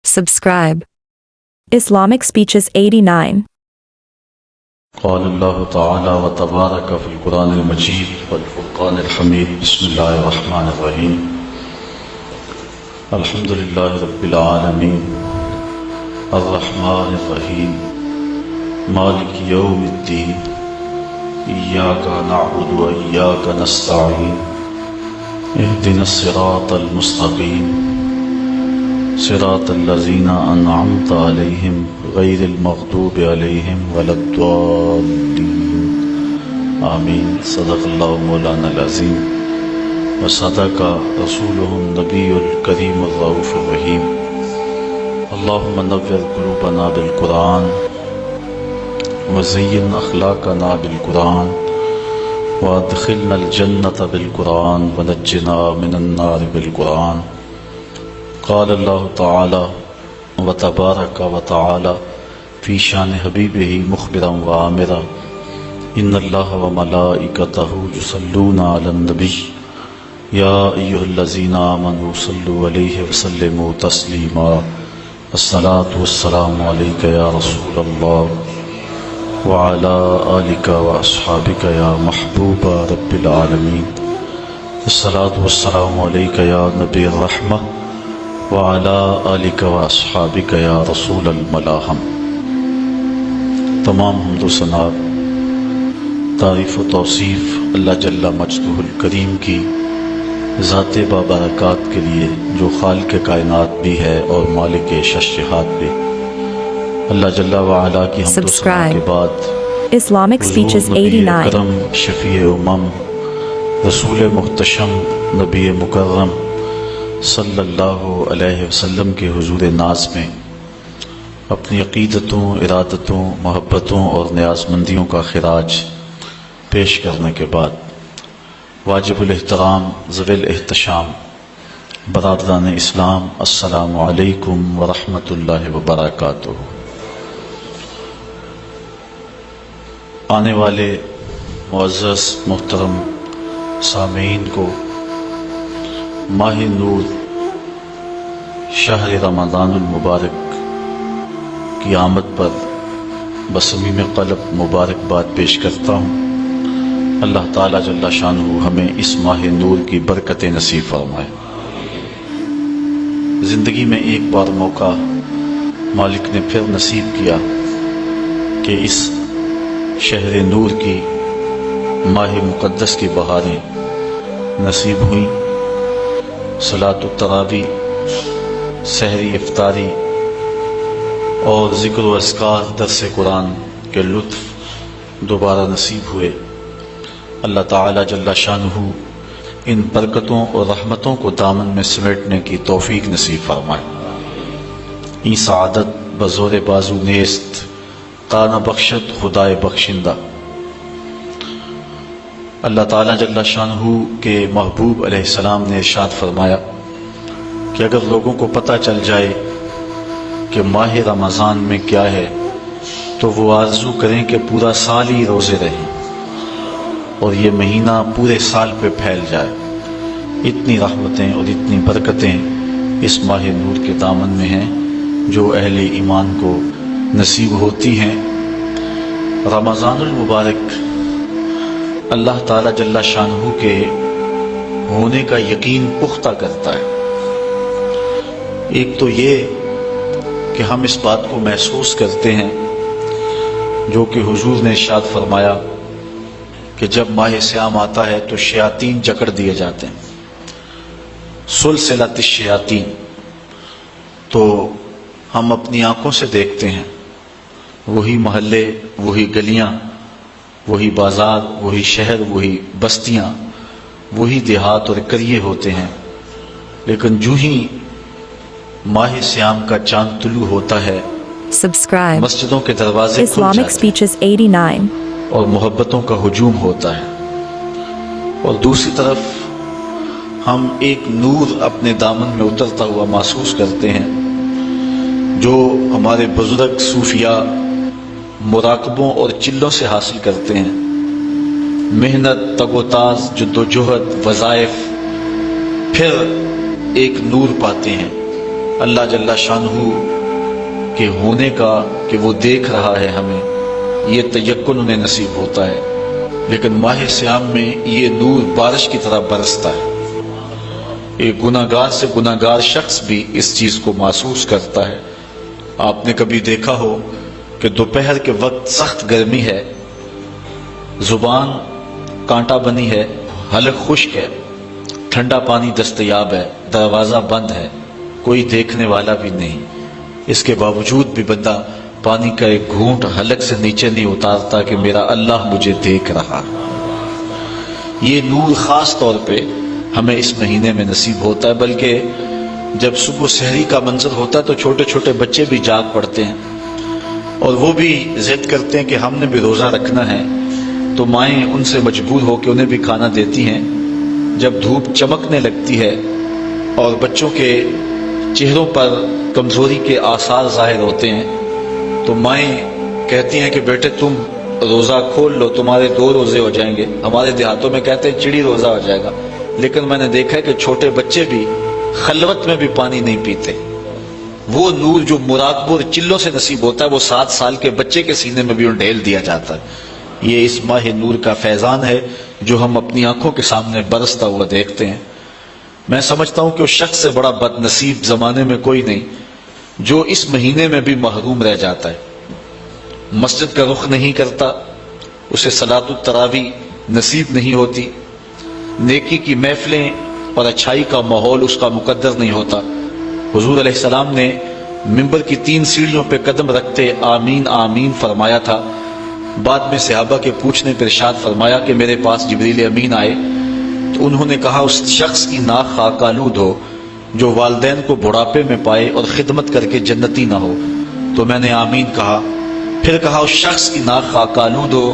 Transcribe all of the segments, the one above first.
Subscribe. Islamic Speeches 89. قال الله تعالى وتبارك في القرآن المجيد والفرقان الحميد بسم الله الرحمن الرحيم الحمد لله رب العالمين الرحمن الرحيم مالك يوم الدين إياك نعبد وإياك نستعين اهدنا الصراط المستقيم صراط الذين أنعمت عليهم غير المغضوب عليهم ولا الضالين آمين صدق الله مولانا العظيم وصدق رسوله النبي الكريم الرؤوف الرحيم اللهم نور قلوبنا بالقرآن وزين أخلاقنا بالقرآن وادخلنا الجنة بالقرآن ونجنا من النار بالقرآن قال الله تعالى وتبارك وتعالى في شان حبيبه مخبرا وآمرا إن الله وملائكته يصلون على النبي يا أيها الذين آمنوا صلوا عليه وسلموا تسليما الصلاة والسلام عليك يا رسول الله وعلى آلك وأصحابك يا محبوب رب العالمين الصلاة والسلام عليك يا نبي الرحمة وعلى آلك وأصحابك يا رسول الملاحم۔ تمام حمد و ثنا تعریف و توصیف اللہ جل مجدہ الکریم کی ذات بابرکات کے لیے جو خالق کائنات بھی ہے اور مالک شش جہات بھی۔ اللہ جل وعلا کی حمد و ثنا کے بعد Islamic Speeches نبی 89. اکرم شفیع امم رسول محتشم نبی مکرم صلی اللہ علیہ وسلم کے حضور ناز میں اپنی عقیدتوں، ارادتوں، محبتوں اور نیازمندیوں کا خراج پیش کرنے کے بعد واجب الاحترام ذوی الاحتشام برادران اسلام السلام علیکم ورحمۃ اللہ وبرکاتہ۔ آنے والے معزز محترم سامعین کو ماہ نور شہر رمضان المبارک کی آمد پر بصمیم قلب مبارکباد پیش کرتا ہوں۔ اللہ تعالیٰ جل شانہ ہمیں اس ماہ نور کی برکتیں نصیب فرمائے۔ زندگی میں ایک بار موقع مالک نے پھر نصیب کیا کہ اس شہر نور کی ماہ مقدس کی بہاریں نصیب ہوئیں۔ صلاۃ التراویح، سحری افطاری اور ذکر و اذکار درس قرآن کے لطف دوبارہ نصیب ہوئے۔ اللہ تعالیٰ جل شانہ ان برکتوں اور رحمتوں کو دامن میں سمیٹنے کی توفیق نصیب فرمائے۔ این سعادت بزور بازو نیست تانہ بخشت خدائے بخشندہ۔ اللہ تعالیٰ جل شانہ کے محبوب علیہ السلام نے ارشاد فرمایا کہ اگر لوگوں کو پتہ چل جائے کہ ماہ رمضان میں کیا ہے تو وہ آرزو کریں کہ پورا سال ہی روزے رہیں اور یہ مہینہ پورے سال پہ پھیل جائے۔ اتنی رحمتیں اور اتنی برکتیں اس ماہ نور کے دامن میں ہیں جو اہل ایمان کو نصیب ہوتی ہیں۔ رمضان المبارک اللہ تعالیٰ جل شانہ کے ہونے کا یقین پختہ کرتا ہے۔ ایک تو یہ کہ ہم اس بات کو محسوس کرتے ہیں جو کہ حضور نے ارشاد فرمایا کہ جب ماہ سیام آتا ہے تو شیاطین جکڑ دیے جاتے ہیں، سلسلۃ الشیاطین۔ تو ہم اپنی آنکھوں سے دیکھتے ہیں وہی محلے، وہی گلیاں، وہی بازار، وہی شہر، وہی بستیاں، وہی دیہات اور قریے ہوتے ہیں، لیکن جو ہی ماہ سیام کا چاند طلوع ہوتا ہے Subscribe. مسجدوں کے دروازے کھل Islamic جاتے ہیں Speeches 89. اور محبتوں کا ہجوم ہوتا ہے، اور دوسری طرف ہم ایک نور اپنے دامن میں اترتا ہوا محسوس کرتے ہیں جو ہمارے بزرگ صوفیاء مراقبوں اور چلوں سے حاصل کرتے ہیں۔ محنت، تگ و تاز، جد و جہد، وظائف، پھر ایک نور پاتے ہیں اللہ جل شانہ کے ہونے کا کہ وہ دیکھ رہا ہے ہمیں، یہ تیقن انہیں نصیب ہوتا ہے، لیکن ماہ سیام میں یہ نور بارش کی طرح برستا ہے۔ ایک گناہگار سے گناہگار شخص بھی اس چیز کو محسوس کرتا ہے۔ آپ نے کبھی دیکھا ہو کہ دوپہر کے وقت سخت گرمی ہے، زبان کانٹا بنی ہے، حلق خشک ہے، ٹھنڈا پانی دستیاب ہے، دروازہ بند ہے، کوئی دیکھنے والا بھی نہیں، اس کے باوجود بھی بندہ پانی کا ایک گھونٹ حلق سے نیچے نہیں اتارتا کہ میرا اللہ مجھے دیکھ رہا۔ یہ نور خاص طور پہ ہمیں اس مہینے میں نصیب ہوتا ہے، بلکہ جب صبح سحری کا منظر ہوتا ہے تو چھوٹے چھوٹے بچے بھی جاگ پڑتے ہیں اور وہ بھی ضد کرتے ہیں کہ ہم نے بھی روزہ رکھنا ہے، تو مائیں ان سے مجبور ہو کے انہیں بھی کھانا دیتی ہیں۔ جب دھوپ چمکنے لگتی ہے اور بچوں کے چہروں پر کمزوری کے آثار ظاہر ہوتے ہیں تو مائیں کہتی ہیں کہ بیٹے تم روزہ کھول لو، تمہارے 2 روزے ہو جائیں گے۔ ہمارے دیہاتوں میں کہتے ہیں چڑی روزہ ہو جائے گا، لیکن میں نے دیکھا ہے کہ چھوٹے بچے بھی خلوت میں بھی پانی نہیں پیتے۔ وہ نور جو مراقبہ اور چلوں سے نصیب ہوتا ہے وہ 7 سال کے بچے کے سینے میں بھی ڈھیل دیا جاتا ہے۔ یہ اس ماہ نور کا فیضان ہے جو ہم اپنی آنکھوں کے سامنے برستا ہوا دیکھتے ہیں۔ میں سمجھتا ہوں کہ اس شخص سے بڑا بد نصیب زمانے میں کوئی نہیں جو اس مہینے میں بھی محروم رہ جاتا ہے، مسجد کا رخ نہیں کرتا، اسے صلاۃ التراویح نصیب نہیں ہوتی، نیکی کی محفلیں اور اچھائی کا ماحول اس کا مقدر نہیں ہوتا۔ حضور علیہ السلام نے منبر کی 3 سیڑھیوں پہ قدم رکھتے آمین آمین فرمایا تھا۔ بعد میں صحابہ کے پوچھنے پر ارشاد فرمایا کہ میرے پاس جبریل امین آئے تو انہوں نے کہا اس شخص کی ناک خاک آلود ہو جو والدین کو بڑھاپے میں پائے اور خدمت کر کے جنتی نہ ہو، تو میں نے آمین کہا۔ پھر کہا اس شخص کی ناک خاک آلود ہو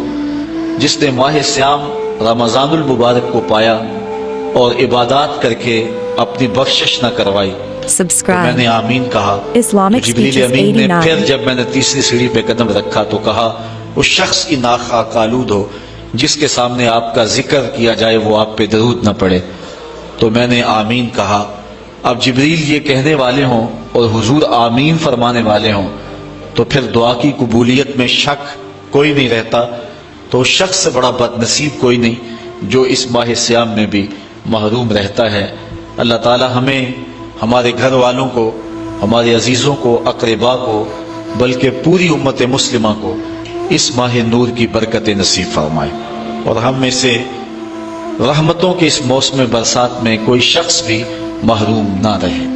جس نے ماہ سیام رمضان المبارک کو پایا اور عبادات کر کے اپنی بخشش نہ کروائی، تو میں Subscribe. نے آمین کہا۔ Islamic جبریل Speeches امین نے 89. پھر جب میں نے تیسری سیڑھی پہ قدم رکھا تو کہا اس شخص کی ناک خاک آلود ہو جس کے سامنے آپ کا ذکر کیا جائے وہ آپ پہ درود نہ پڑے، تو میں نے آمین کہا۔ اب جبریل یہ کہنے والے ہوں اور حضور آمین فرمانے والے ہوں تو پھر دعا کی قبولیت میں شک کوئی نہیں رہتا، تو اس شخص سے بڑا بد نصیب کوئی نہیں جو اس ماہ سیام میں بھی محروم رہتا ہے۔ اللہ تعالی ہمیں، ہمارے گھر والوں کو، ہمارے عزیزوں کو، اقربا کو، بلکہ پوری امت مسلمہ کو اس ماہ نور کی برکت نصیب فرمائے اور ہم میں سے رحمتوں کے اس موسم برسات میں کوئی شخص بھی محروم نہ رہے۔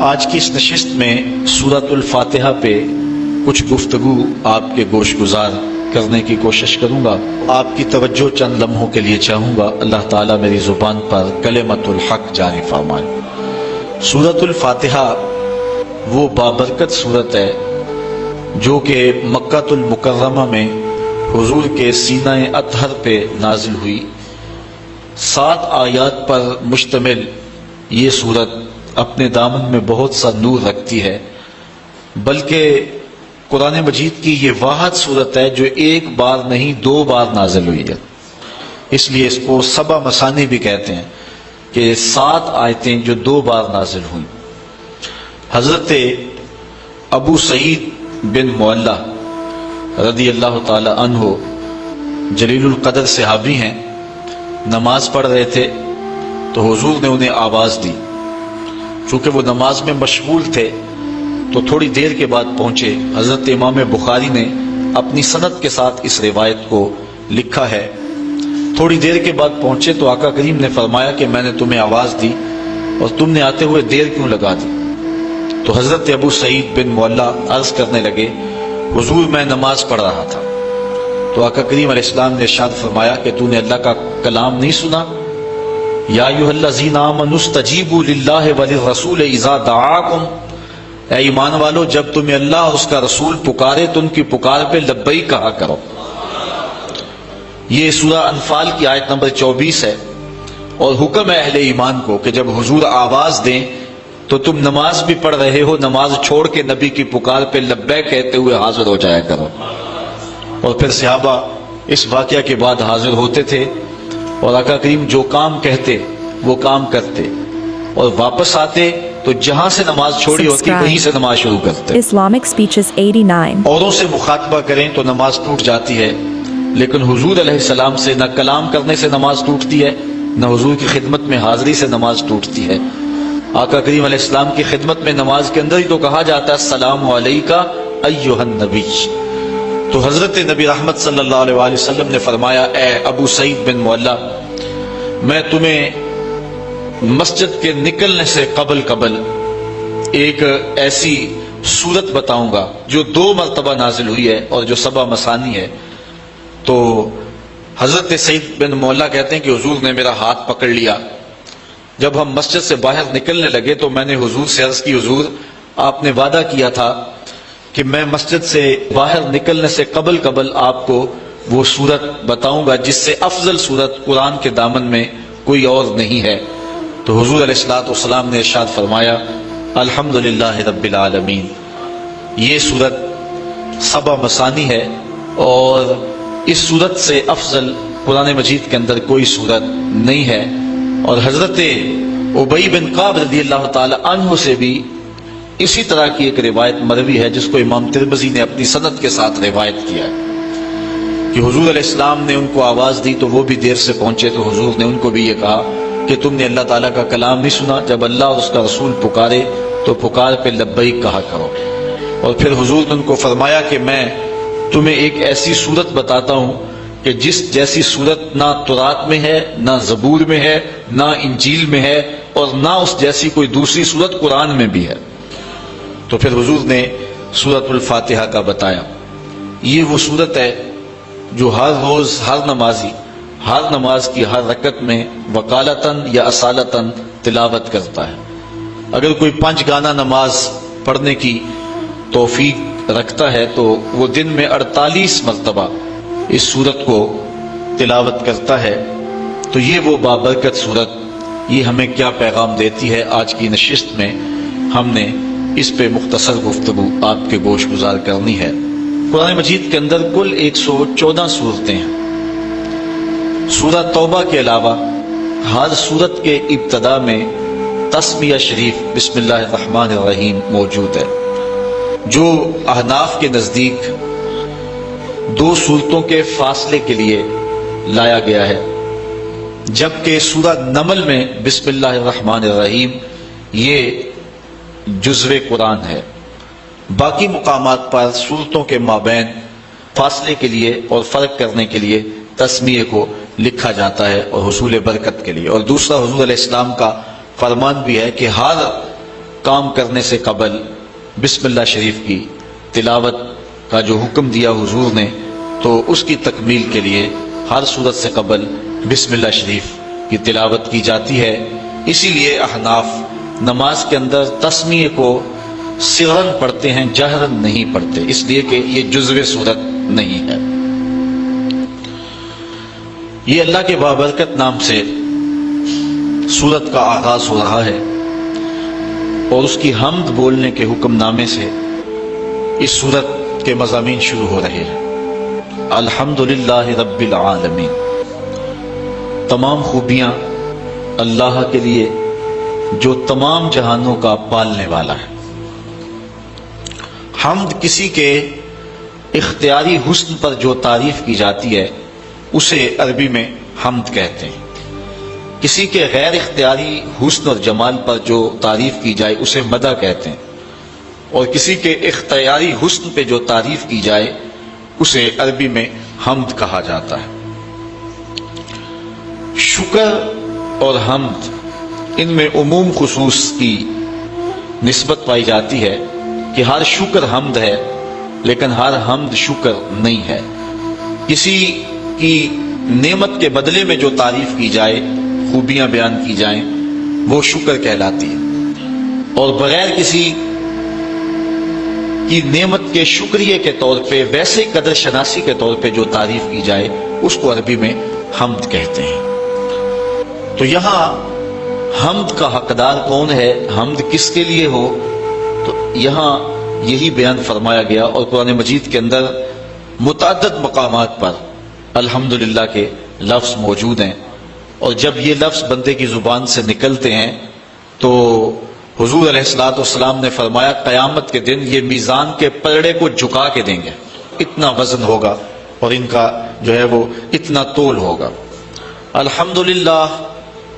آج کی اس نشست میں سورۃ الفاتحہ پہ کچھ گفتگو آپ کے گوش گزار کرنے کی کوشش کروں گا۔ آپ کی توجہ چند لمحوں کے لیے چاہوں گا، اللہ تعالیٰ میری زبان پر کلمۃ الحق جاری فرمائے۔ سورۃ الفاتحہ وہ بابرکت سورت ہے جو کہ مکہ المکرمہ میں حضور کے سینہ اطہر پہ نازل ہوئی۔ 7 آیات پر مشتمل یہ سورت اپنے دامن میں بہت سا نور رکھتی ہے، بلکہ قرآن مجید کی یہ واحد سورت ہے جو 1 بار نہیں 2 بار نازل ہوئی ہے، اس لیے اس کو 7 مثانی بھی کہتے ہیں کہ 7 آیتیں جو 2 بار نازل ہوئیں۔ حضرت ابو سعید بن معلہ رضی اللہ تعالی عنہ جلیل القدر صحابی ہیں، نماز پڑھ رہے تھے تو حضور نے انہیں آواز دی۔ چونکہ وہ نماز میں مشغول تھے تو تھوڑی دیر کے بعد پہنچے۔ حضرت امام بخاری نے اپنی سند کے ساتھ اس روایت کو لکھا ہے۔ تھوڑی دیر کے بعد پہنچے تو آقا کریم نے فرمایا کہ میں نے تمہیں آواز دی اور تم نے آتے ہوئے دیر کیوں لگا دی؟ تو حضرت ابو سعید بن معلہ عرض کرنے لگے حضور میں نماز پڑھ رہا تھا، تو آقا کریم علیہ السلام نے ارشاد فرمایا کہ تو نے اللہ کا کلام نہیں سنا؟ یا ایھا الذین آمنوا استجیبوا للہ وللرسول اذا دعاکم، اے ایمان والو جب تمہیں اللہ اور اس کا رسول پکارے تو ان کی پکار پہ لبیک کہا کرو۔ یہ سورہ انفال کی آیت نمبر 24 ہے، اور حکم ہے اہل ایمان کو کہ جب حضور آواز دیں تو تم نماز بھی پڑھ رہے ہو، نماز چھوڑ کے نبی کی پکار پہ لبیک کہتے ہوئے حاضر ہو جایا کرو۔ اور پھر صحابہ اس واقعہ کے بعد حاضر ہوتے تھے اور آقا کریم جو کام کہتے وہ کام کرتے، اور واپس آتے تو جہاں سے نماز چھوڑی ہوتی Subscribe. وہیں سے نماز شروع کرتے. Islamic Speeches 89. اوروں سے مخاطبہ کریں تو نماز ٹوٹ جاتی ہے، لیکن حضور علیہ السلام سے نہ کلام کرنے سے نماز ٹوٹتی ہے، نہ حضور کی خدمت میں حاضری سے نماز ٹوٹتی ہے. آقا کریم علیہ السلام کی خدمت میں نماز کے اندر ہی تو کہا جاتا ہے السلام علیکہ ایھا النبی. تو حضرت نبی رحمت صلی اللہ علیہ وآلہ وسلم نے فرمایا اے ابو سعید بن معلہ، میں تمہیں مسجد کے نکلنے سے قبل ایک ایسی سورت بتاؤں گا جو 2 مرتبہ نازل ہوئی ہے اور جو 7 مثانی ہے. تو حضرت سعید بن معلہ کہتے ہیں کہ حضور نے میرا ہاتھ پکڑ لیا. جب ہم مسجد سے باہر نکلنے لگے تو میں نے حضور سے عرض کی حضور آپ نے وعدہ کیا تھا کہ میں مسجد سے باہر نکلنے سے قبل آپ کو وہ سورت بتاؤں گا جس سے افضل سورت قرآن کے دامن میں کوئی اور نہیں ہے. تو حضور علیہ الصلوۃ والسلام نے ارشاد فرمایا الحمدللہ رب العالمین. یہ سورت 7 مثانی ہے اور اس سورت سے افضل قرآن مجید کے اندر کوئی سورت نہیں ہے. اور حضرت ابی بن کعب رضی اللہ تعالی عنہ سے بھی اسی طرح کی ایک روایت مروی ہے جس کو امام ترمذی نے اپنی سند کے ساتھ روایت کیا ہے کہ حضور علیہ السلام نے ان کو آواز دی تو وہ بھی دیر سے پہنچے تو حضور نے ان کو بھی یہ کہا کہ تم نے اللہ تعالیٰ کا کلام نہیں سنا، جب اللہ اور اس کا رسول پکارے تو پکار پہ لبیک کہا کرو. اور پھر حضور نے ان کو فرمایا کہ میں تمہیں ایک ایسی صورت بتاتا ہوں کہ جس جیسی صورت نہ تورات میں ہے، نہ زبور میں ہے، نہ انجیل میں ہے، اور نہ اس جیسی کوئی دوسری صورت قرآن میں بھی ہے. تو پھر حضور نے سورۃ الفاتحہ کا بتایا. یہ وہ صورت ہے جو ہر روز ہر نمازی ہر نماز کی ہر رکعت میں وقالتاً یا اصالتاً تلاوت کرتا ہے. اگر کوئی 5 گانا نماز پڑھنے کی توفیق رکھتا ہے تو وہ دن میں 48 مرتبہ اس صورت کو تلاوت کرتا ہے. تو یہ وہ بابرکت صورت، یہ ہمیں کیا پیغام دیتی ہے. آج کی نشست میں ہم نے اس پہ مختصر گفتگو آپ کے گوش گزار کرنی ہے. قرآن مجید کے اندر کل 114 صورتیں ہیں. سورہ توبہ کے علاوہ ہر صورت کے ابتدا میں تسمیہ شریف بسم اللہ الرحمن الرحیم موجود ہے، جو احناف کے نزدیک 2 صورتوں کے فاصلے کے لیے لایا گیا ہے، جبکہ سورہ نمل میں بسم اللہ الرحمن الرحیم یہ جزو قرآن ہے. باقی مقامات پر صورتوں کے مابین فاصلے کے لیے اور فرق کرنے کے لیے تسمیہ کو لکھا جاتا ہے اور حصول برکت کے لیے. اور دوسرا حضور علیہ السلام کا فرمان بھی ہے کہ ہر کام کرنے سے قبل بسم اللہ شریف کی تلاوت کا جو حکم دیا حضور نے، تو اس کی تکمیل کے لیے ہر صورت سے قبل بسم اللہ شریف کی تلاوت کی جاتی ہے. اسی لیے احناف نماز کے اندر تسمیہ کو سرن پڑھتے ہیں، جہرن نہیں پڑھتے، اس لیے کہ یہ جزو صورت نہیں ہے. یہ اللہ کے بابرکت نام سے سورت کا آغاز ہو رہا ہے اور اس کی حمد بولنے کے حکم نامے سے اس سورت کے مضامین شروع ہو رہے ہیں. الحمدللہ رب العالمین. تمام خوبیاں اللہ کے لیے جو تمام جہانوں کا پالنے والا ہے. حمد کسی کے اختیاری حسن پر جو تعریف کی جاتی ہے اسے عربی میں حمد کہتے ہیں. کسی کے غیر اختیاری حسن اور جمال پر جو تعریف کی جائے اسے مدح کہتے ہیں، اور کسی کے اختیاری حسن پہ جو تعریف کی جائے اسے عربی میں حمد کہا جاتا ہے. شکر اور حمد ان میں عموم خصوص کی نسبت پائی جاتی ہے کہ ہر شکر حمد ہے لیکن ہر حمد شکر نہیں ہے. کسی کی نعمت کے بدلے میں جو تعریف کی جائے، خوبیاں بیان کی جائیں، وہ شکر کہلاتی ہے، اور بغیر کسی کی نعمت کے شکریہ کے طور پہ ویسے قدر شناسی کے طور پہ جو تعریف کی جائے اس کو عربی میں حمد کہتے ہیں. تو یہاں حمد کا حقدار کون ہے، حمد کس کے لیے ہو، تو یہاں یہی بیان فرمایا گیا. اور قرآن مجید کے اندر متعدد مقامات پر الحمدللہ کے لفظ موجود ہیں، اور جب یہ لفظ بندے کی زبان سے نکلتے ہیں تو حضور علیہ الصلوۃ والسلام نے فرمایا قیامت کے دن یہ میزان کے پلڑے کو جھکا کے دیں گے، اتنا وزن ہوگا اور ان کا جو ہے وہ اتنا تول ہوگا۔ الحمدللہ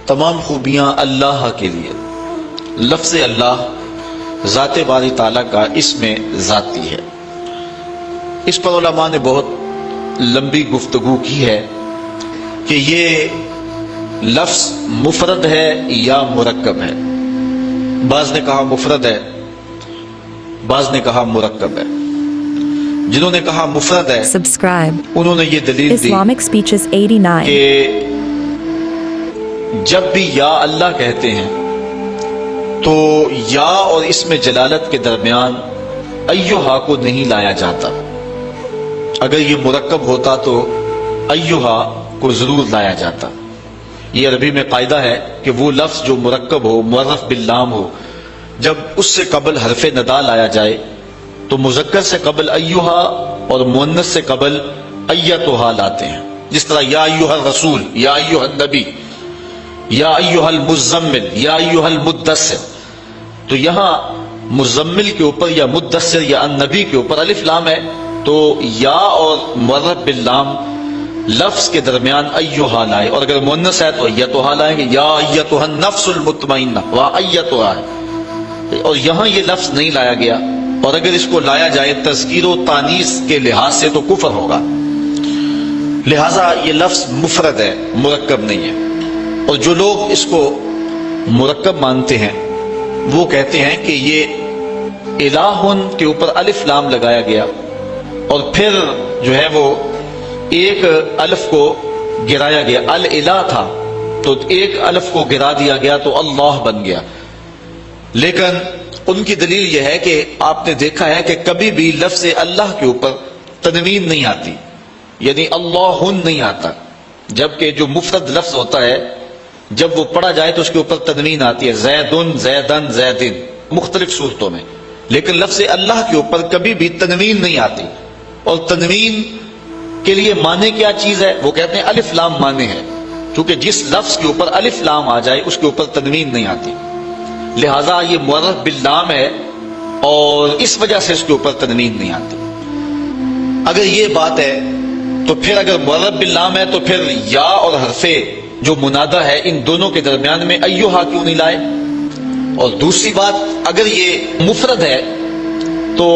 تمام خوبیاں اللہ کے لیے۔ لفظ اللہ ذات باری تعالیٰ کا اس میں ذاتی ہے۔ اس پر علماء نے بہت لمبی گفتگو کی ہے کہ یہ لفظ مفرد ہے یا مرکب ہے۔ بعض نے کہا مفرد ہے، بعض نے کہا مرکب ہے۔ جنہوں نے کہا مفرد ہے Subscribe. انہوں نے یہ دلیل دی Islamic Speeches 89. کہ جب بھی یا اللہ کہتے ہیں تو یا اور اس میں جلالت کے درمیان ایہا کو نہیں لایا جاتا۔ اگر یہ مرکب ہوتا تو ایہا کو ضرور لایا جاتا۔ یہ عربی میں قاعدہ ہے کہ وہ لفظ جو مرکب ہو، معرف باللام ہو، جب اس سے قبل حرف ندا لایا جائے تو مذکر سے قبل ایہا اور مؤنث سے قبل ایتھا لاتے ہیں۔ جس طرح یا ایہا الرسول، یا ایہا النبی، یا ایہا المزمل، یا ایہا المدثر، تو یہاں مزمل کے اوپر یا مدثر یا النبی کے اوپر الف لام ہے، تو یا اور معرف باللام لفظ کے درمیان ایہا لائے، اور اگر مؤنث ہے تو ایتھا لائیں گے، یا ایتھا النفس المطمئنہ، وہاں ایتھا ہے، اور یہاں یہ لفظ نہیں لایا گیا، اور اگر اس کو لایا جائے تذکیر و تانیث کے لحاظ سے تو کفر ہوگا۔ لہذا یہ لفظ مفرد ہے، مرکب نہیں ہے۔ اور جو لوگ اس کو مرکب مانتے ہیں وہ کہتے ہیں کہ یہ الہن کے اوپر الف لام لگایا گیا اور پھر جو ہے وہ ایک الف کو گرایا گیا، الہ تھا تو ایک الف کو گرا دیا گیا تو اللہ بن گیا۔ لیکن ان کی دلیل یہ ہے کہ آپ نے دیکھا ہے کہ کبھی بھی لفظ اللہ کے اوپر تنوین نہیں آتی، یعنی اللہن نہیں آتا، جبکہ جو مفرد لفظ ہوتا ہے جب وہ پڑھا جائے تو اس کے اوپر تنوین آتی ہے، زیدن، زیدن، زیدن، مختلف صورتوں میں۔ لیکن لفظ اللہ کے اوپر کبھی بھی تنوین نہیں آتی، اور تنوین کے لیے معنی کیا چیز ہے؟ وہ کہتے ہیں الف لام معنی ہے، کیونکہ جس لفظ کے اوپر الف لام آ جائے اس کے اوپر تنوین نہیں آتی، لہذا یہ معرف باللام ہے اور اس وجہ سے اس کے اوپر تنوین نہیں آتی۔ اگر یہ بات ہے تو پھر اگر معرف باللام ہے تو پھر یا اور حرف جو منادہ ہے ان دونوں کے درمیان میں ایہا کیوں نہیں لائے؟ اور دوسری بات، اگر یہ مفرد ہے تو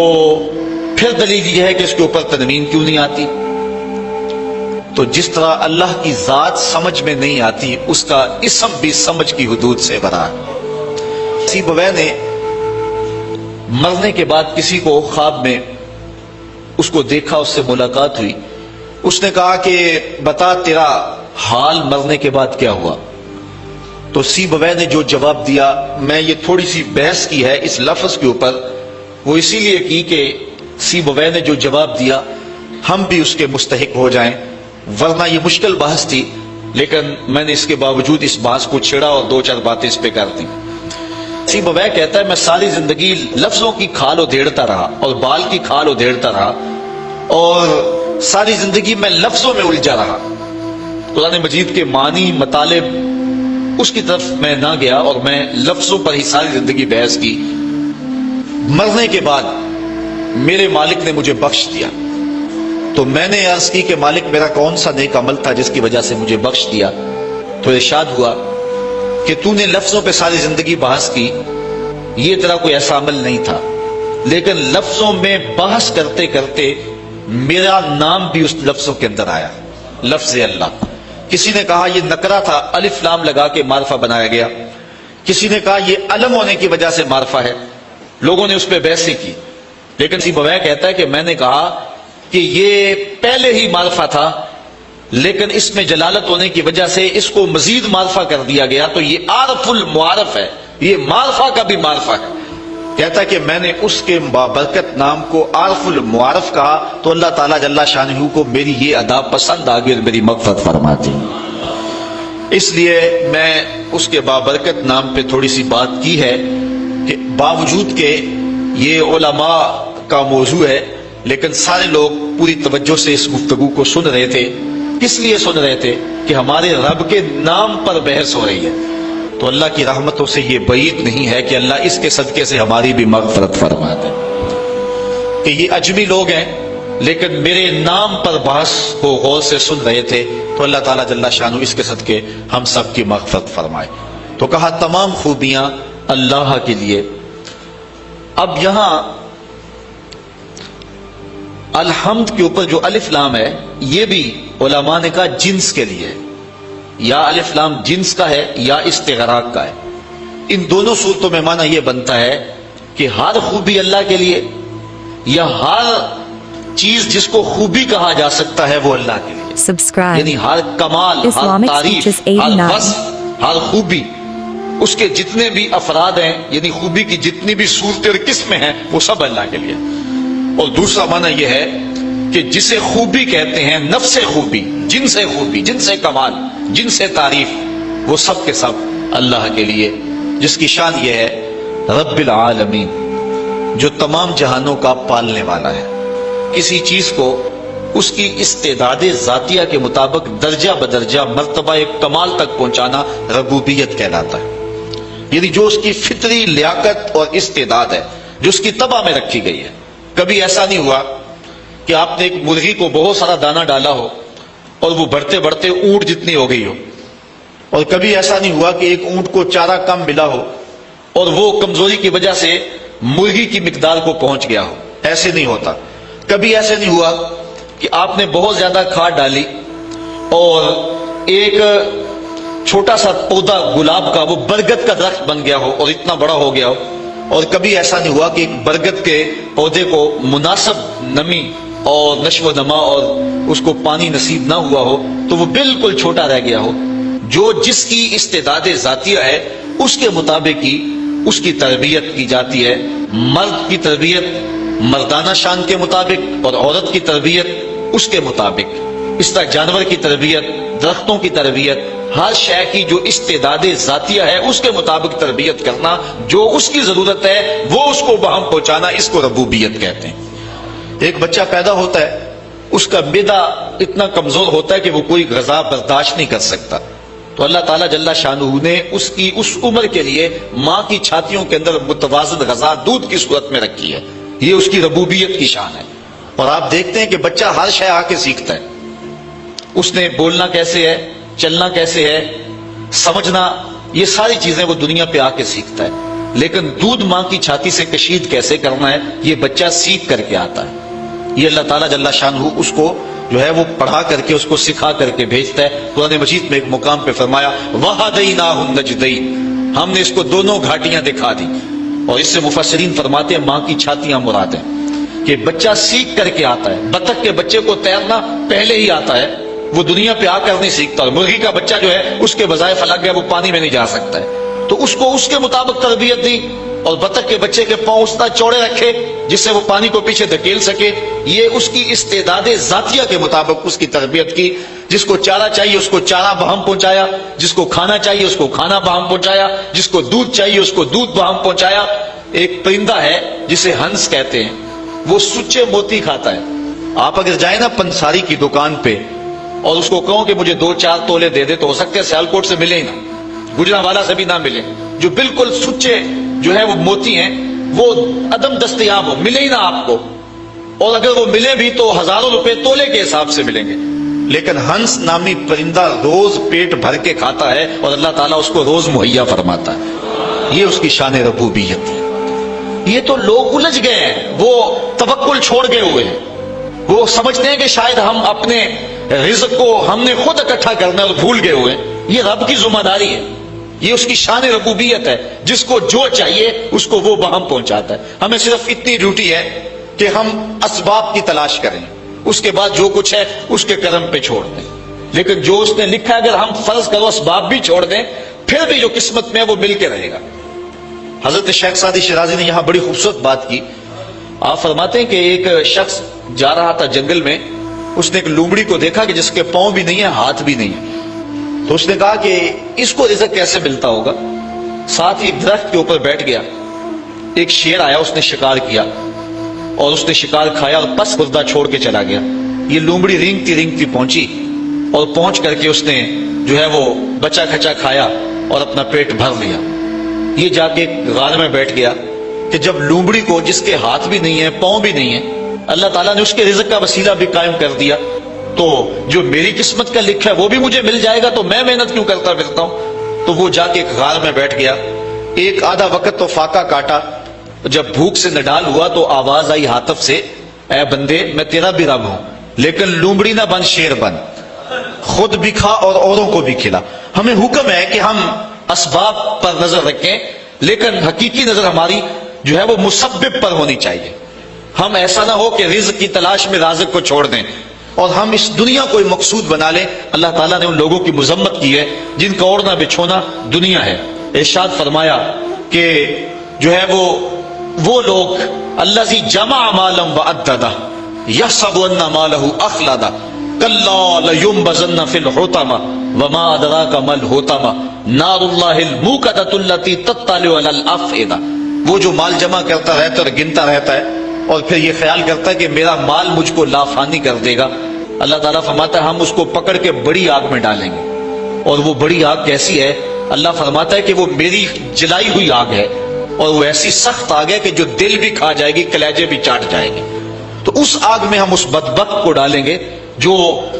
پھر دلیل یہ ہے کہ اس کے اوپر تنوین کیوں نہیں آتی؟ تو جس طرح اللہ کی ذات سمجھ میں نہیں آتی، اس کا اسم بھی سمجھ کی حدود سے برا ہے۔ سیبویہ نے مرنے کے بعد کسی کو خواب میں اس کو دیکھا، اس سے ملاقات ہوئی، اس نے کہا کہ بتا تیرا حال مرنے کے بعد کیا ہوا؟ تو سیبویہ نے جو جواب دیا، میں یہ تھوڑی سی بحث کی ہے اس لفظ کے اوپر، وہ اسی لیے کی کہ سیبویہ نے جو جواب دیا ہم بھی اس کے مستحق ہو جائیں، ورنہ یہ مشکل بحث تھی، لیکن میں نے اس کے باوجود اس بحث کو چھیڑا اور دو چار باتیں اس پہ کر دیں۔ سیبویہ کہتا ہے میں ساری زندگی لفظوں کی کھال ادھیڑتا رہا اور بال کی کھال ادھیڑتا رہا، اور ساری زندگی میں لفظوں میں الجھا رہا، قرآن مجید کے معنی مطالب اس کی طرف میں نہ گیا اور میں لفظوں پر ہی ساری زندگی بحث کی۔ مرنے کے بعد میرے مالک نے مجھے بخش دیا، تو میں نے عرض کی کہ مالک میرا کون سا نیک عمل تھا جس کی وجہ سے مجھے بخش دیا؟ تو ارشاد ہوا کہ تو نے لفظوں پہ ساری زندگی بحث کی، یہ تیرا کوئی ایسا عمل نہیں تھا، لیکن لفظوں میں بحث کرتے کرتے میرا نام بھی اس لفظوں کے اندر آیا، لفظ اللہ۔ کسی نے کہا یہ نکرہ تھا، الف لام لگا کے معرفہ بنایا گیا، کسی نے کہا یہ علم ہونے کی وجہ سے معرفہ ہے، لوگوں نے اس پہ بحثیں کی، لیکن سیبویہ کہتا ہے کہ میں نے کہا کہ یہ پہلے ہی معرفہ تھا، لیکن اس میں جلالت ہونے کی وجہ سے اس کو مزید معرفہ کر دیا گیا، تو یہ عارف المعارف ہے، یہ معرفہ کا بھی معرفہ ہے۔ کہتا ہے کہ میں نے اس کے بابرکت نام کو عارف المعارف کہا، تو اللہ تعالیٰ جل شانہ کو میری یہ ادا پسند آ گئی اور میری مغفرت فرماتی، اس لیے میں اس کے بابرکت نام پہ تھوڑی سی بات کی ہے کہ باوجود کہ یہ علماء کا موضوع ہے، لیکن سارے لوگ پوری توجہ سے اس گفتگو کو سن رہے تھے۔ کس لیے سن رہے تھے؟ کہ ہمارے رب کے نام پر بحث ہو رہی ہے، تو اللہ کی رحمتوں سے یہ بعید نہیں ہے کہ اللہ اس کے صدقے سے ہماری بھی مغفرت فرما دے کہ یہ اجمی لوگ ہیں لیکن میرے نام پر بحث کو غور سے سن رہے تھے، تو اللہ تعالیٰ جل شانہ اس کے صدقے ہم سب کی مغفرت فرمائے۔ تو کہا تمام خوبیاں اللہ کے لیے۔ اب یہاں الحمد کے اوپر جو الف لام ہے یہ بھی علماء نے کہا جنس کے لیے، یا الف لام جنس کا ہے یا استغراق کا ہے۔ ان دونوں صورتوں میں معنی یہ بنتا ہے کہ ہر خوبی اللہ کے لیے، یا ہر چیز جس کو خوبی کہا جا سکتا ہے وہ اللہ کے لیے، Subscribe. یعنی ہر کمال، ہر Islamic تعریف، Speeches ہر 89. وصف، ہر خوبی، اس کے جتنے بھی افراد ہیں، یعنی خوبی کی جتنی بھی صورتیں اور قسمیں ہیں وہ سب اللہ کے لیے۔ اور دوسرا معنی یہ ہے کہ جسے خوبی کہتے ہیں، نفس خوبی، جنس خوبی، جنس کمال، جنس تعریف، وہ سب کے سب اللہ کے لیے، جس کی شان یہ ہے رب العالمین، جو تمام جہانوں کا پالنے والا ہے۔ کسی چیز کو اس کی استعداد ذاتیہ کے مطابق درجہ بدرجہ مرتبہ کمال تک پہنچانا ربوبیت کہلاتا ہے، یعنی جو اس کی فطری لیاقت اور استعداد ہے، جو اس کی طبع میں رکھی گئی ہے۔ کبھی ایسا نہیں ہوا کہ آپ نے ایک مرغی کو بہت سارا دانہ ڈالا ہو اور وہ بڑھتے بڑھتے اونٹ جتنی ہو گئی ہو، اور کبھی ایسا نہیں ہوا کہ ایک اونٹ کو چارہ کم ملا ہو اور وہ کمزوری کی وجہ سے مرغی کی مقدار کو پہنچ گیا ہو، ایسے نہیں ہوتا۔ کبھی ایسے نہیں ہوا کہ آپ نے بہت زیادہ کھاد ڈالی اور ایک چھوٹا سا پودا گلاب کا وہ برگد کا درخت بن گیا ہو اور اتنا بڑا ہو گیا ہو، اور کبھی ایسا نہیں ہوا کہ ایک برگد کے پودے کو مناسب نمی اور نشو و نما اور اس کو پانی نصیب نہ ہوا ہو تو وہ بالکل چھوٹا رہ گیا ہو۔ جو جس کی استعداد ذاتیہ ہے اس کے مطابق ہی اس کی تربیت کی جاتی ہے۔ مرد کی تربیت مردانہ شان کے مطابق اور عورت کی تربیت اس کے مطابق، اس طرح جانور کی تربیت، درختوں کی تربیت، ہر شے کی جو استعداد ذاتیہ ہے اس کے مطابق تربیت کرنا، جو اس کی ضرورت ہے وہ اس کو وہاں پہنچانا، اس کو ربوبیت کہتے ہیں۔ ایک بچہ پیدا ہوتا ہے، اس کا معدہ اتنا کمزور ہوتا ہے کہ وہ کوئی غذا برداشت نہیں کر سکتا، تو اللہ تعالیٰ جل شانہ نے اس کی اس عمر کے لیے ماں کی چھاتیوں کے اندر متوازن غذا دودھ کی صورت میں رکھی ہے۔ یہ اس کی ربوبیت کی شان ہے۔ اور آپ دیکھتے ہیں کہ بچہ ہر شے آ کے سیکھتا ہے، اس نے بولنا کیسے ہے، چلنا کیسے ہے، سمجھنا، یہ ساری چیزیں وہ دنیا پہ آ کے سیکھتا ہے، لیکن دودھ ماں کی چھاتی سے کشید کیسے کرنا ہے یہ بچہ سیکھ کر کے آتا ہے۔ یہ اللہ تعالیٰ جل شانہ اس کو جو ہے وہ پڑھا کر کے، اس کو سکھا کر کے بھیجتا ہے۔ قرآن مجید میں ایک مقام پہ فرمایا وَهَدَيْنَاهُ النَّجْدَيْنِ، ہم نے اس کو دونوں گھاٹیاں دکھا دی۔ اور اس سے مفسرین فرماتے ہیں ماں کی چھاتیاں مراد ہیں، کہ بچہ سیکھ کر کے آتا ہے۔ بطخ کے بچے کو تیرنا پہلے ہی آتا ہے، وہ دنیا پہ آ کر نہیں سیکھتا۔ اور مرغی کا بچہ جو ہے اس کے وظائف الگ ہے، وہ پانی میں نہیں جا سکتا ہے، تو اس کو اس کے مطابق تربیت دی۔ اور بطخ کے بچے کے پاؤں اتنا چوڑے رکھے جس سے وہ پانی کو پیچھے دھکیل سکے، یہ اس کی استعداد ذاتیہ کے مطابق اس کی تربیت کی۔ جس کو چارہ چاہیے اس کو چارہ بہم پہنچایا، جس کو کھانا چاہیے اس کو کھانا بہم پہنچایا، جس کو دودھ چاہیے اس کو دودھ بہم پہنچایا۔ ایک پرندہ ہے جسے ہنس کہتے ہیں، وہ سچے موتی کھاتا ہے۔ آپ اگر جائیں نا پنساری کی دکان پہ اور اس کو کہو کہ مجھے 2-4 تولے دے دے، تو ہو سکتا ہے سیالکوٹ سے ملے ہی نہ، گجرانوالا سے بھی نہ ملے۔ جو بالکل سچے جو ہے وہ موتی ہیں وہ عدم دستیاب ہو، ملے ہی نہ آپ کو، اور اگر وہ ملے بھی تو ہزاروں روپے تولے کے حساب سے ملیں گے۔ لیکن ہنس نامی پرندہ روز پیٹ بھر کے کھاتا ہے اور اللہ تعالیٰ اس کو روز مہیا فرماتا ہے۔ یہ اس کی شان ربوبیت ہے۔ یہ تو لوگ الجھ گئے ہیں، وہ توکل چھوڑ گئے ہوئے ہیں، وہ سمجھتے ہیں کہ شاید ہم اپنے رزق کو ہم نے خود اکٹھا کرنا ہے اور بھول گئے ہوئے ہیں۔ یہ رب کی ذمہ داری ہے، یہ اس کی شان ربوبیت ہے، جس کو جو چاہیے اس کو وہ بہم پہنچاتا ہے۔ ہمیں صرف اتنی ڈیوٹی ہے کہ ہم اسباب کی تلاش کریں، اس کے بعد جو کچھ ہے اس کے کرم پہ چھوڑ دیں۔ لیکن جو اس نے لکھا ہے اگر ہم فرض کرو اسباب بھی چھوڑ دیں پھر بھی جو قسمت میں ہے وہ مل کے رہے گا۔ حضرت شیخ سعدی شیرازی نے یہاں بڑی خوبصورت بات کی۔ آپ فرماتے ہیں کہ ایک شخص جا رہا تھا جنگل میں، اس نے ایک لومڑی کو دیکھا کہ جس کے پاؤں بھی نہیں ہے، ہاتھ بھی نہیں ہے، تو اس نے کہا کہ اس کو رزق کیسے ملتا ہوگا۔ ساتھ ہی درخت کے اوپر بیٹھ گیا، ایک شیر آیا، اس نے شکار کیا اور اس نے شکار کھایا اور پس پردہ چھوڑ کے چلا گیا۔ یہ لومڑی رینگتی رینگتی پہنچی اور پہنچ کر کے اس نے جو ہے وہ بچا کھچا کھایا اور اپنا پیٹ بھر لیا. یہ جا کے غار میں بیٹھ گیا کہ جب لومڑی کو, جس کے ہاتھ بھی نہیں ہے پاؤں بھی نہیں ہے, اللہ تعالیٰ نے اس کے رزق کا وسیلہ بھی قائم کر دیا, تو جو میری قسمت کا لکھا ہے وہ بھی مجھے مل جائے گا, تو میں محنت کیوں کرتا پھرتا ہوں. تو وہ جا کے غار میں بیٹھ گیا. ایک آدھا وقت تو فاقہ کاٹا. جب بھوک سے نڈال ہوا تو آواز آئی ہاتف سے, اے بندے میں تیرا بھی رب ہوں, لیکن لومڑی نہ بن, شیر بن, خود بھی کھا اور اوروں کو بھی کھلا. ہمیں حکم ہے کہ ہم اسباب پر نظر رکھیں, لیکن حقیقی نظر ہماری جو ہے وہ مسبب پر ہونی چاہیے. ہم ایسا نہ ہو کہ رزق کی تلاش میں رازق کو چھوڑ دیں اور ہم اس دنیا کو مقصود بنا لیں. اللہ تعالیٰ نے ان لوگوں کی مذمت کی ہے جن کا اوڑھنا بچھونا دنیا ہے. ارشاد فرمایا کہ جو ہے وہ لوگ الذی جمع مالا وعددہ یحسب ان مالہ اخلدہ کلا لینبذن فی الحطمہ وما ادراک ما الحطمہ نار اللہ الموقدۃ التی تطلع علی الافئدہ. وہ جو مال جمع کرتا رہتا ہے اور گنتا رہتا ہے اور پھر یہ خیال کرتا ہے کہ میرا مال مجھ کو لافانی کر دے گا, اللہ تعالیٰ فرماتا ہے ہم اس کو پکڑ کے بڑی آگ میں ڈالیں گے. اور وہ بڑی آگ کیسی ہے؟ اللہ فرماتا ہے کہ وہ میری جلائی ہوئی آگ ہے, اور وہ ایسی سخت آگ ہے کہ جو دل بھی کھا جائے گی, کلیجے بھی چاٹ جائے گی. تو اس آگ میں ہم اس بدبخت کو ڈالیں گے جو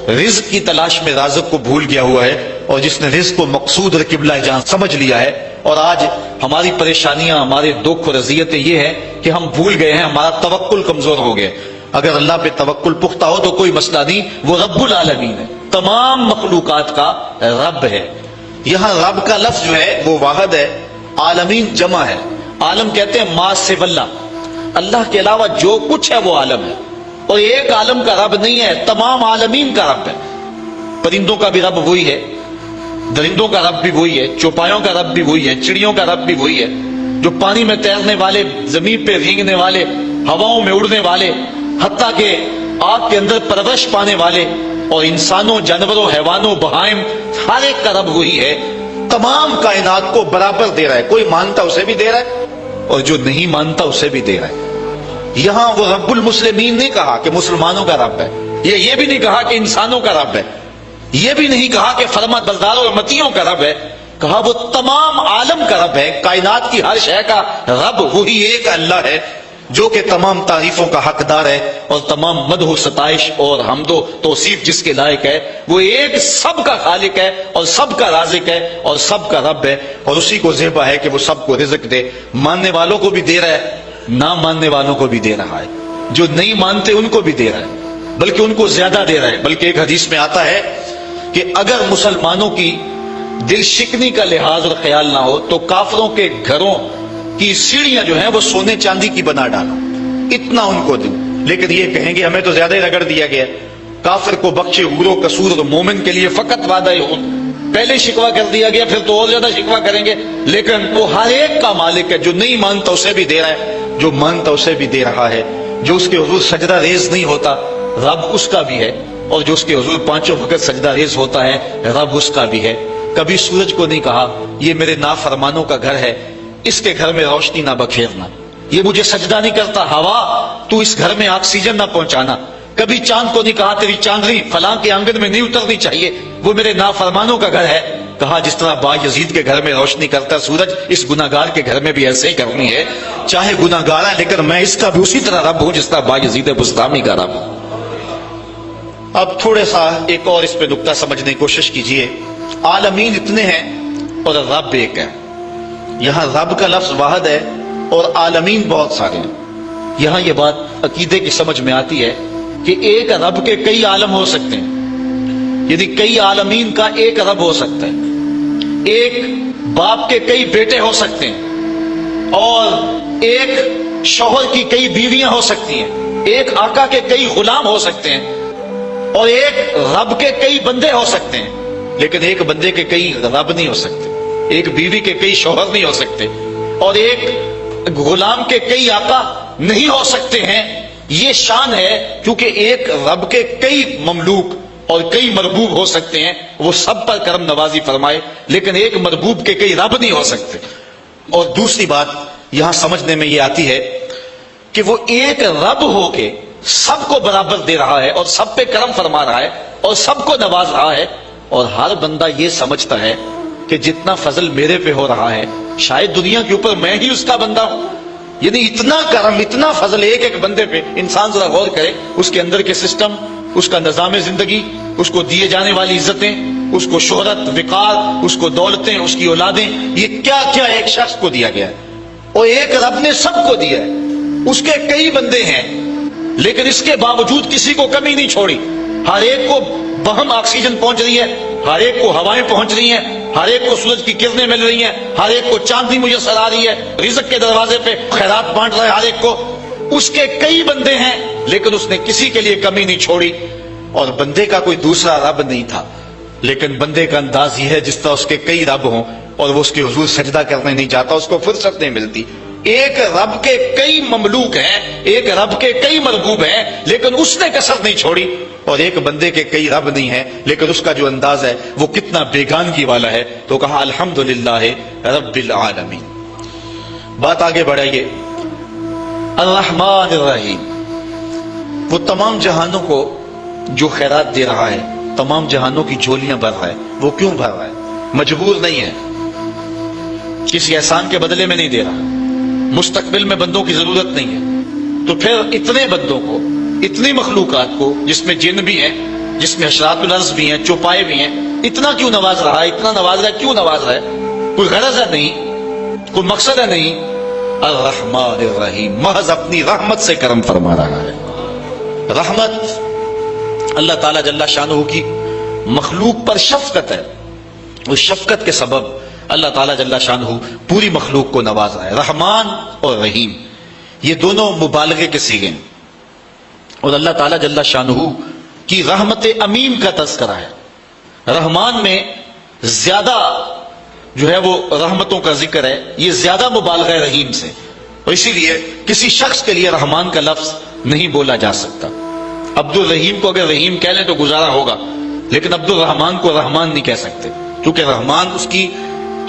رزق کی تلاش میں رازق کو بھول گیا ہوا ہے, اور جس نے رزق کو مقصود اور قبلہ جان سمجھ لیا ہے. اور آج ہماری پریشانیاں, ہمارے دکھ اور اذیتیں یہ ہے کہ ہم بھول گئے ہیں, ہمارا توکل کمزور ہو گیا. اگر اللہ پہ توکل پختہ ہو تو کوئی مسئلہ نہیں, وہ رب العالمین ہے, تمام مخلوقات کا رب ہے. یہاں رب کا لفظ جو ہے وہ واحد ہے, عالمین جمع ہے. عالم کہتے ہیں ما سوی اللہ, اللہ کے علاوہ جو کچھ ہے وہ عالم ہے, اور ایک عالم کا رب نہیں ہے, تمام عالمین کا رب ہے. پرندوں کا بھی رب وہی ہے, درندوں کا رب بھی وہی ہے, چوپایوں کا رب بھی وہی ہے, چڑیوں کا رب بھی وہی ہے, جو پانی میں تیرنے والے, زمین پہ رینگنے والے, ہواؤں میں اڑنے والے, حتیٰ کہ آگ کے اندر پرورش پانے والے, اور انسانوں, جانوروں, حیوانوں, بہائم, ہر ایک کا رب وہی ہے. تمام کائنات کو برابر دے رہا ہے, کوئی مانتا اسے بھی دے رہا ہے اور جو نہیں مانتا اسے بھی دے رہا ہے. یہاں وہ رب المسلمین نہیں کہا کہ مسلمانوں کا رب ہے, یہ بھی نہیں کہا کہ انسانوں کا رب ہے, یہ بھی نہیں کہا کہ فرما برداروں اور متیوں کا رب ہے, کہا وہ تمام عالم کا رب ہے. کائنات کی ہر شے کا رب وہی ایک اللہ ہے جو کہ تمام تعریفوں کا حقدار ہے, اور تمام مدح و ستائش اور حمد و توصیف جس کے لائق ہے. وہ ایک سب کا خالق ہے اور سب کا رازق ہے اور سب کا رب ہے, اور اسی کو زیبا ہے کہ وہ سب کو رزق دے. ماننے والوں کو بھی دے رہا ہے, نہ ماننے والوں کو بھی دے رہا ہے, جو نہیں مانتے ان کو بھی دے رہا ہے, بلکہ ان کو زیادہ دے رہا ہے. بلکہ ایک حدیث میں آتا ہے کہ اگر مسلمانوں کی دل شکنی کا لحاظ اور خیال نہ ہو تو کافروں کے گھروں کی سیڑھیاں جو ہیں وہ سونے چاندی کی بنا ڈالو, اتنا ان کو دوں. لیکن یہ کہیں گے ہمیں تو زیادہ ہی رگڑ دیا گیا, کافر کو بخشے غرو قصور, اور مومن کے لیے فقط وعدہ ہوں. پہلے شکوہ کر دیا گیا, پھر تو اور زیادہ شکوہ کریں گے. لیکن وہ ہر ایک کا مالک ہے, جو نہیں مانتا اسے بھی دے رہا ہے, جو مانتا اسے بھی دے رہا ہے. جو اس کے حضور سجدہ ریز نہیں ہوتا رب اس کا بھی ہے, اور جو اس کے حضور پانچوں وقت سجدہ ریز ہوتا ہے رب اس کا بھی ہے. کبھی سورج کو نہیں کہا یہ میرے نافرمانوں کا گھر ہے, اس کے گھر میں روشنی نہ بکھیرنا, یہ مجھے سجدہ نہیں کرتا, ہوا تو اس گھر میں آکسیجن نہ پہنچانا. کبھی چاند کو نہیں کہا تیری چاندنی فلاں کے آنگن میں نہیں اترنی چاہیے, وہ میرے نافرمانوں کا گھر ہے. کہا جس طرح با یزید کے گھر میں روشنی کرتا سورج, اس گناہگار کے گھر میں بھی ایسے ہی کرنی ہے, چاہے گناہگار ہے, لیکن میں اس کا بھی اسی طرح رب ہوں جس طرح با یزید بستامی کا رب ہوں. اب تھوڑا سا ایک اور اس پہ نقطہ سمجھنے کی کوشش کیجئے. عالمین اتنے ہیں اور رب ایک ہے. یہاں رب کا لفظ واحد ہے اور عالمین بہت سارے ہیں. یہاں یہ بات عقیدے کی سمجھ میں آتی ہے کہ ایک رب کے کئی عالم ہو سکتے ہیں, یعنی کئی عالمین کا ایک رب ہو سکتا ہے. ایک باپ کے کئی بیٹے ہو سکتے ہیں, اور ایک شوہر کی کئی بیویاں ہو سکتی ہیں, ایک آقا کے کئی غلام ہو سکتے ہیں, اور ایک رب کے کئی بندے ہو سکتے ہیں. لیکن ایک بندے کے کئی رب نہیں ہو سکتے, ایک بیوی کے کئی شوہر نہیں ہو سکتے, اور ایک غلام کے کئی آقا نہیں ہو سکتے ہیں. یہ شان ہے کیونکہ ایک رب کے کئی مملوک اور کئی مربوب ہو سکتے ہیں, وہ سب پر کرم نوازی فرمائے, لیکن ایک مربوب کے کئی رب نہیں ہو سکتے. اور دوسری بات یہاں سمجھنے میں یہ آتی ہے کہ وہ ایک رب ہو کے سب کو برابر دے رہا ہے اور سب پہ کرم فرما رہا ہے اور سب کو نواز رہا ہے, اور ہر بندہ یہ سمجھتا ہے کہ جتنا فضل میرے پہ ہو رہا ہے شاید دنیا کے اوپر میں ہی اس کا بندہ ہوں. یعنی اتنا کرم، اتنا فضل ایک ایک بندے پہ. انسان ذرا غور کرے اس کے اندر کے سسٹم، اس کا نظام زندگی، اس کو دیے جانے والی عزتیں، اس کو شہرت، وقار، اس کو دولتیں، اس کی اولادیں، یہ کیا کیا ایک شخص کو دیا گیا ہے. اور ایک رب نے سب کو دیا ہے. اس کے کئی بندے ہیں لیکن اس کے باوجود کسی کو کمی نہیں چھوڑی. ہر ایک کو بہم آکسیجن پہنچ رہی ہے، ہر ایک کو ہوائیں پہنچ رہی ہیں، ہر ایک کو سورج کی کرنیں مل رہی ہیں، ہر ایک کو چاندنی میسر آ رہی ہے، رزق کے دروازے پہ خیرات بانٹ رہا ہے ہر ایک کو. اس کے کئی بندے ہیں لیکن اس نے کسی کے لیے کمی نہیں چھوڑی. اور بندے کا کوئی دوسرا رب نہیں تھا، لیکن بندے کا انداز یہ ہے جس طرح اس کے کئی رب ہوں اور وہ اس کے حضور سجدہ کرنے نہیں جاتا، اس کو فرصت نہیں ملتی. ایک رب کے کئی مملوک ہیں، ایک رب کے کئی مرغوب ہیں، لیکن اس نے کثرت نہیں چھوڑی. اور ایک بندے کے کئی رب نہیں ہیں لیکن اس کا جو انداز ہے وہ کتنا بیگانگی والا ہے. تو کہا الحمدللہ رب العالمین. بات آگے بڑھائیے. الرحمن الرحیم، وہ تمام جہانوں کو جو خیرات دے رہا ہے، تمام جہانوں کی جھولیاں بھر رہا ہے. وہ کیوں بھر رہا ہے؟ مجبور نہیں ہے، کسی احسان کے بدلے میں نہیں دے رہا، مستقبل میں بندوں کی ضرورت نہیں ہے. تو پھر اتنے بندوں کو، اتنی مخلوقات کو جس میں جن بھی ہیں، جس میں حشرات الارض بھی ہیں، چوپائے بھی ہیں، اتنا کیوں نواز رہا ہے؟ اتنا نواز رہا ہے، کیوں نواز رہا ہے؟ کوئی غرض ہے نہیں، کوئی مقصد ہے نہیں. الرحمن الرحیم، محض اپنی رحمت سے کرم فرما رہا ہے. رحمت اللہ تعالیٰ جل شانہ کی مخلوق پر شفقت ہے. اس شفقت کے سبب اللہ تعالیٰ جل شانہ پوری مخلوق کو نواز رہا ہے. رحمان اور رحیم یہ دونوں مبالغے کے صیغے ہیں. اور اللہ تعالیٰ جل شانہ کی رحمت عمیم کا تذکرہ ہے. رحمان میں زیادہ جو ہے وہ رحمتوں کا ذکر ہے، یہ زیادہ مبالغہ رحیم سے. اور اسی لیے کسی شخص کے لیے رحمان کا لفظ نہیں بولا جا سکتا. عبد الرحیم کو اگر رحیم کہہ لیں تو گزارا ہوگا، لیکن عبد الرحمان کو رحمان نہیں کہہ سکتے، کیونکہ رحمان اس کی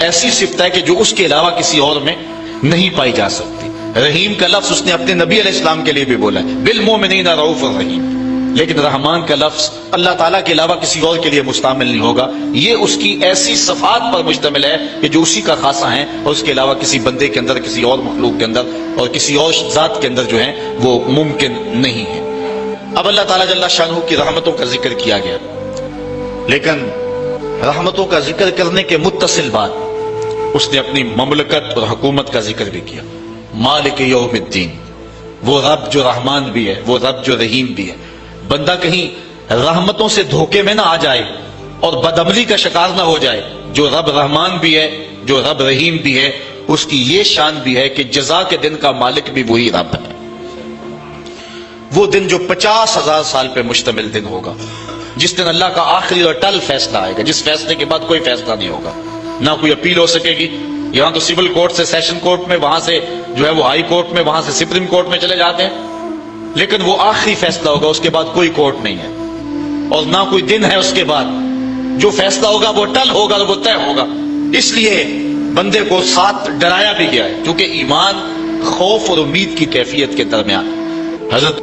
ایسی صفت ہے کہ جو اس کے علاوہ کسی اور میں نہیں پائی جا سکتی. رحیم کا لفظ اس نے اپنے نبی علیہ السلام کے لیے بھی بولا ہے، بالمؤمنین رؤوف الرحیم. لیکن رحمان کا لفظ اللہ تعالیٰ کے علاوہ کسی اور کے لیے مستعمل نہیں ہوگا. یہ اس کی ایسی صفات پر مشتمل ہے کہ جو اسی کا خاصہ ہیں اور اس کے علاوہ کسی بندے کے اندر، کسی اور مخلوق کے اندر اور کسی اور ذات کے اندر جو ہیں وہ ممکن نہیں ہے. اب اللہ تعالیٰ جل شانہ کی رحمتوں کا ذکر کیا گیا، لیکن رحمتوں کا ذکر کرنے کے متصل بعد اس نے اپنی مملکت اور حکومت کا ذکر بھی کیا. مالک یوم الدین، وہ رب جو رحمان بھی ہے، وہ رب جو رحیم بھی ہے. بندہ کہیں رحمتوں سے دھوکے میں نہ آ جائے اور بدعملی کا شکار نہ ہو جائے. جو رب رحمان بھی ہے، جو رب رحیم بھی ہے، اس کی یہ شان بھی ہے کہ جزا کے دن کا مالک بھی وہی رب ہے. وہ دن جو 50,000 سال پہ مشتمل دن ہوگا، جس دن اللہ کا آخری اور ٹل فیصلہ آئے گا، جس فیصلے کے بعد کوئی فیصلہ نہیں ہوگا، نہ کوئی اپیل ہو سکے گی. یہاں تو سول کورٹ سے سیشن کورٹ میں، وہاں سے جو ہے وہ ہائی کورٹ میں، وہاں سے سپریم کورٹ میں چلے جاتے ہیں، لیکن وہ آخری فیصلہ ہوگا. اس کے بعد کوئی کورٹ نہیں ہے اور نہ کوئی دن ہے. اس کے بعد جو فیصلہ ہوگا وہ ٹل ہوگا، وہ طے ہوگا. اس لیے بندے کو ساتھ ڈرایا بھی گیا ہے، کیونکہ ایمان خوف اور امید کی کیفیت کے درمیان. حضرت